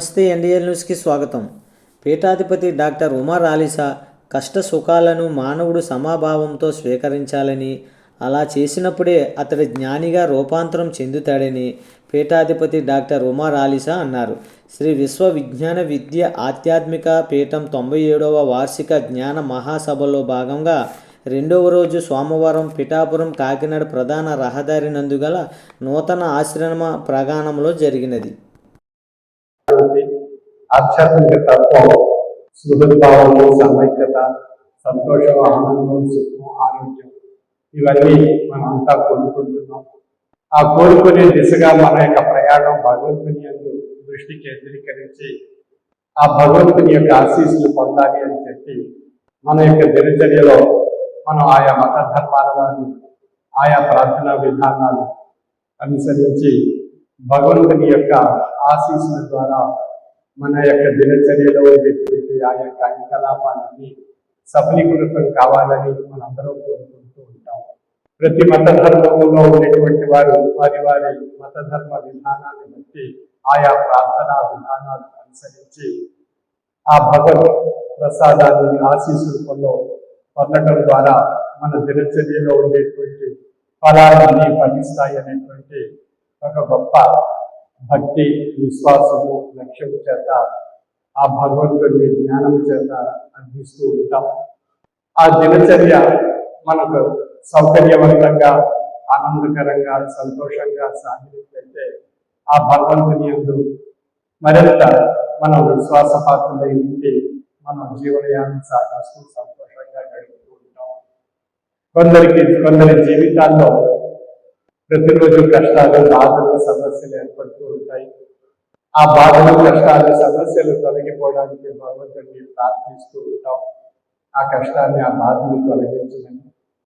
నమస్తే ఎన్డీఎల్ న్యూస్కి స్వాగతం. పీఠాధిపతి డాక్టర్ ఉమర్ ఆలీసా కష్ట సుఖాలను మానవుడు సమభావంతో స్వీకరించాలని, అలా చేసినప్పుడే అతడు జ్ఞానిగా రూపాంతరం చెందుతాడని పీఠాధిపతి డాక్టర్ ఉమర్ ఆలీసా అన్నారు. శ్రీ విశ్వ విజ్ఞాన విద్య ఆధ్యాత్మిక పీఠం 97వ వార్షిక జ్ఞాన మహాసభలో భాగంగా రెండవ రోజు సోమవారం పిఠాపురం కాకినాడ ప్రధాన రహదారి నందుగల నూతన ఆశ్రమ ప్రాంగణంలో జరిగినది. ఆధ్యాత్మిక తత్వం, సుహృద్భావము, సమైక్యత, సంతోషం, ఆనందం, సుఖం, ఆరోగ్యం ఇవన్నీ మనం అంతా కోరుకుంటున్నాం. ఆ కోరుకునే దిశగా మన యొక్క ప్రయాణం భగవంతుని యందు దృష్టి కేంద్రీకరించి ఆ భగవంతుని యొక్క ఆశీస్సులు పొందాలి అని చెప్పి మన యొక్క దినచర్యలో మనం ఆయా మత ధర్మాల వారు ఆయా ప్రార్థనా విధానాలు అనుసరించి భగవంతుని యొక్క ఆశీస్సుల ద్వారా మన యొక్క దినచర్యలో ఉండేటువంటి ఆయా కార్యకలాపాలన్నీ సఫలీకృతం కావాలని మనందరం కోరుకుంటూ ఉంటాం. ప్రతి మత ధర్మంలో ఉండేటువంటి వారు వారి వారి మత ధర్మ విధానాన్ని బట్టి ఆయా ప్రార్థనా విధానాలు అనుసరించి ఆ భగవత్ ప్రసాదాన్ని ఆశీస్సులు పొందడం ద్వారా మన దినచర్యలో ఉండేటువంటి ఫలాలన్నీ ఫలిస్తాయి అనేటువంటి ఒక గొప్ప భక్తి, విశ్వాసము, లక్ష్యము చేత ఆ భగవంతుని జ్ఞానం చేత అందిస్తూ ఉంటాం. ఆ దినచర్య మనకు సౌకర్యవంతంగా, ఆనందకరంగా, సంతోషంగా సాగినట్లయితే ఆ భగవంతుని యందు మరింత మనం విశ్వాసపాత్రులై ఉండి మనం జీవనయాన్ని సాగిస్తూ సంతోషంగా గడుపుతూ ఉంటాం. కొందరి జీవితాల్లో ప్రతిరోజు కష్టాలు, బాధలు, సమస్యలు ఏర్పడుతూ ఉంటాయి. ఆ బాధలు, కష్టాలు, సమస్యలు తొలగిపోవడానికి భగవంతుడిని ప్రార్థిస్తూ ఉంటాం. ఆ కష్టాన్ని, ఆ బాధను తొలగించమని,